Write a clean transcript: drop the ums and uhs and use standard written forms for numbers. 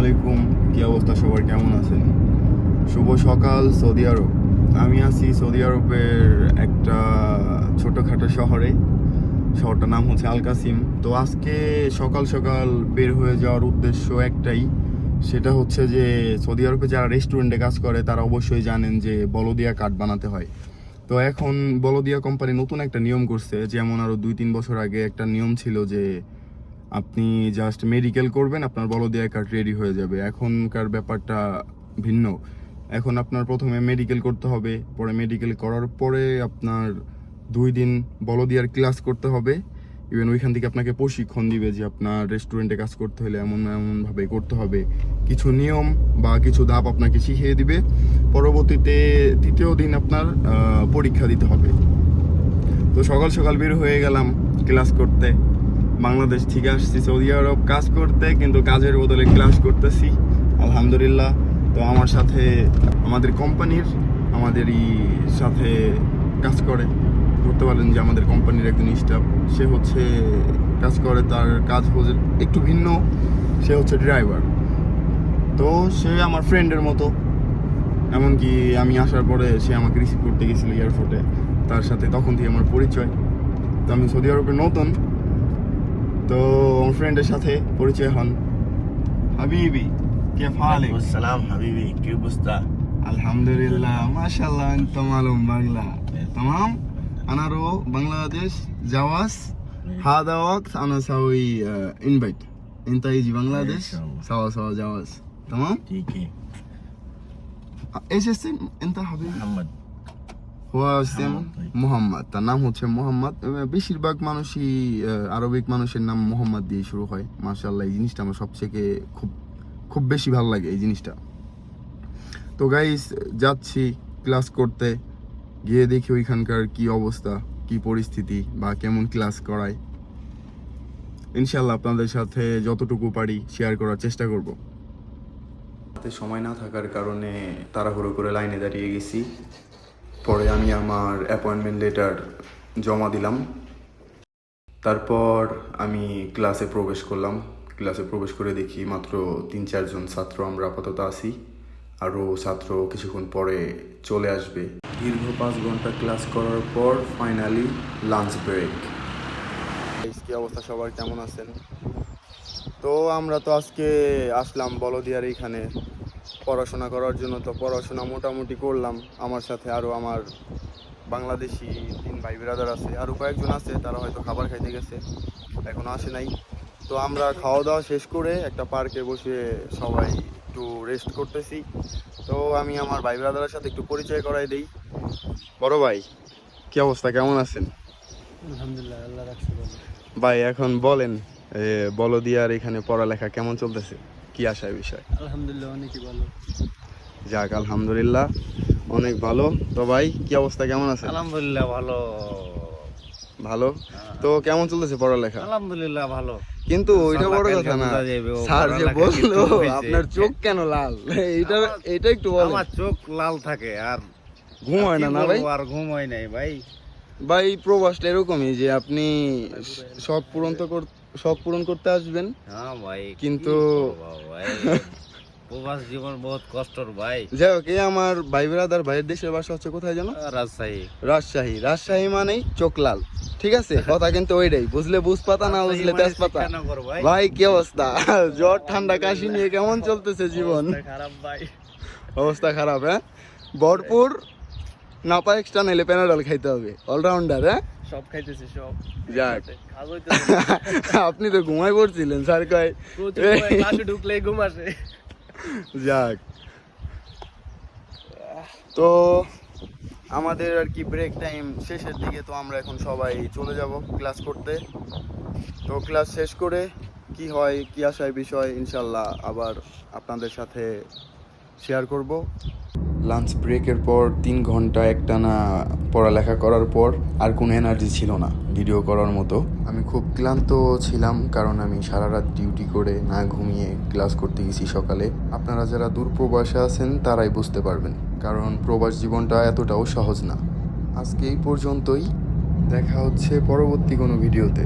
আলাইকুম, কি অবস্থা সবার, কেমন আছেন? শুভ সকাল সৌদি আরব। আমি আছি সৌদি আরবের একটা ছোটোখাটো শহরটার নাম হচ্ছে আল কাসিম। তো আজকে সকাল সকাল বের হয়ে যাওয়ার উদ্দেশ্য একটাই, সেটা হচ্ছে যে সৌদি আরবে যারা রেস্টুরেন্টে কাজ করে তারা অবশ্যই জানেন যে বলদিয়া কার্ড বানাতে হয়। তো এখন বলদিয়া কোম্পানি নতুন একটা নিয়ম করছে, যেমন আরও 2-3 বছর আগে একটা নিয়ম ছিল যে আপনি জাস্ট মেডিকেল করবেন, আপনার বলদিয়া কার্ড রেডি হয়ে যাবে। এখনকার ব্যাপারটা ভিন্ন। এখন আপনার প্রথমে মেডিকেল করতে হবে, পরে মেডিকেল করার পরে আপনার 2 দিন বলদিয়ার ক্লাস করতে হবে। ইভেন ওইখান থেকে আপনাকে প্রশিক্ষণ দিবে যে আপনার রেস্টুরেন্টে কাজ করতে হলে এমনভাবে করতে হবে। কিছু নিয়ম বা কিছু ধাপ আপনাকে শিখিয়ে দিবে। পরবর্তীতে 3য় দিন আপনার পরীক্ষা দিতে হবে। তো সকাল সকাল বের হয়ে গেলাম ক্লাস করতে। বাংলাদেশ থেকে আসছি সৌদি আরব কাজ করতে, কিন্তু কাজের বদলে ক্লাস করতেছি, আলহামদুলিল্লাহ। তো আমার সাথে আমাদের কোম্পানির আমাদেরই সাথে কাজ করতে পারেন যে আমাদের কোম্পানির একজন স্টাফ, সে হচ্ছে কাজ করে, তার কাজ হচ্ছে একটু ভিন্ন। সে হচ্ছে ড্রাইভার। তো সে আমার ফ্রেন্ডের মতো, এমনকি আমি আসার পরে সে আমাকে রিসিভ করতে গেছিলো এয়ারপোর্টে। তার সাথে তখন থেকে আমার পরিচয়। তো আমি সৌদি আরবে নতুন, তো আমার ফ্রেন্ডের সাথে পরিচয় হন। হাবিবি كيف حالك؟ والسلام حبيبي كيف بستة؟ الحمد لله ما شاء الله انت معلوم بانجلا تمام. انا رو بنغلاديش جواز هذا وقت انا اسوي انفيت، انت يجي بنغلاديش سوا جواز تمام. تيجي ايش اسم انت حبيبي؟ محمد هو اسم মোহাম্মদ, তার নাম হচ্ছে মোহাম্মদ। বেশিরভাগ মানুষই আরবিক মানুষের নাম মোহাম্মদ দিয়ে শুরু হয়। মাশাআল্লাহ, এই জিনিসটা আমার সবথেকে খুব বেশি ভালো লাগে এই জিনিসটা। তো গাইস, যাচ্ছি ক্লাস করতে, গিয়ে দেখি ওইখানকার কি অবস্থা, কি পরিস্থিতি বা কেমন ক্লাস করায়। ইনশাআল্লাহ আপনাদের সাথে যতটুকু পারি শেয়ার করার চেষ্টা করব। হাতে সময় না থাকার কারণে তাড়াহুড়ো করে লাইনে দাঁড়িয়ে গেছি। পরে আমি আমার অ্যাপয়েন্টমেন্ট লেটার জমা দিলাম। তারপর আমি ক্লাসে প্রবেশ করলাম। ক্লাসে প্রবেশ করে দেখি মাত্র 3-4 জন ছাত্র আমরা আপাতত আছি, আরও ছাত্র কিছুক্ষণ পরে চলে আসবে। দীর্ঘ 5 ঘন্টা ক্লাস করার পর ফাইনালি লাঞ্চ ব্রেক। কি অবস্থা সবার, কেমন আছেন? তো আমরা তো আজকে আসলাম বলদিয়ার এইখানে পড়াশোনা করার জন্য। তো পড়াশোনা মোটামুটি করলাম। আমার সাথে আরও আমার বাংলাদেশি 3 ভাই ব্রাদার আছে, আরও কয়েকজন আছে, তারা হয়তো খাবার খাইতে গেছে, এখনও আসে নাই। তো আমরা খাওয়া দাওয়া শেষ করে একটা পার্কে বসে সবাই একটু রেস্ট করতেছি। তো আমি আমার ভাই ব্রাদারের সাথে একটু পরিচয় করাই দেই। বড় ভাই, কি অবস্থা, কেমন আছেন? আলহামদুলিল্লাহ, আল্লাহ রাখছে ভালো। ভাই এখন বলেন, বলদিয়ার এখানে পড়ালেখা কেমন চলতেছে, কি আশায় বিষয়? আলহামদুলিল্লাহ, অনেকই ভালো। যাক, আলহামদুলিল্লাহ অনেক ভালো। তো ভাই কি অবস্থা, কেমন আছেন? আলহামদুলিল্লাহ ভালো। ভালো। তো কেমন চলতেছে পড়ালেখা? আলহামদুলিল্লাহ ভালো। কিন্তু ওইটা বড় কথা না, স্যার যে বললো আপনার চোখ কেন লাল, এটা একটু বলেন। আমার চোখ লাল থাকে আর ঘুম হয় না ভাই? আর ঘুম হয় নাই ভাই। ভাই প্রবাসটা এরকমই যে আপনি শখ পূরণ করতে আসবেন। হ্যাঁ ভাই, কিন্তু ভাই প্রবাস জীবন বহুত কষ্টর ভাই। যাই হোক, আমার ভাই ব্রাদার ভাইয়ের দেশের বাসা হচ্ছে কোথায় জানো? রাজশাহী মানেই চোখ লাল, ঠিক আছে? কথা কিন্তু ওইটাই, বুঝলে বুঝ পাতা, না বুঝলে তেজপাতা। ভাই কি অবস্থা, জ্বর ঠান্ডা কাশি নিয়ে কেমন চলতেছে জীবন? খারাপ ভাই, অবস্থা খারাপ। হ্যাঁ, ভরপুর নাপা এক্সট্রা নাইলে প্যানাডল খাইতে হবে, অলরাউন্ডার। হ্যাঁ, সব খাইতেছে সব। যাক, আপনি তো ঘুমাই পড়ছিলেন, স্যার কয় ক্লাসে ঢুকলে ঘুম আসে। যাক, তো আমাদের আর কি ব্রেক টাইম শেষের দিকে। তো আমরা এখন সবাই চলে যাব ক্লাস করতে। তো ক্লাস শেষ করে কি হয়, কি আশায় বিষয়, ইনশাল্লাহ আবার আপনাদের সাথে শেয়ার করব। লাঞ্চ ব্রেকের পর 3 ঘন্টা একটানা পড়ালেখা করার পর আর কোনো এনার্জি ছিল না ভিডিও করার মতো। আমি খুব ক্লান্ত ছিলাম, কারণ আমি সারা রাত ডিউটি করে না ঘুমিয়ে ক্লাস করতে গেছি সকালে। আপনারা যারা দূর প্রবাসে আছেন তারাই বুঝতে পারবেন, কারণ প্রবাস জীবনটা এতটাও সহজ না। আজকে এই পর্যন্তই, দেখা হচ্ছে পরবর্তী কোনো ভিডিওতে।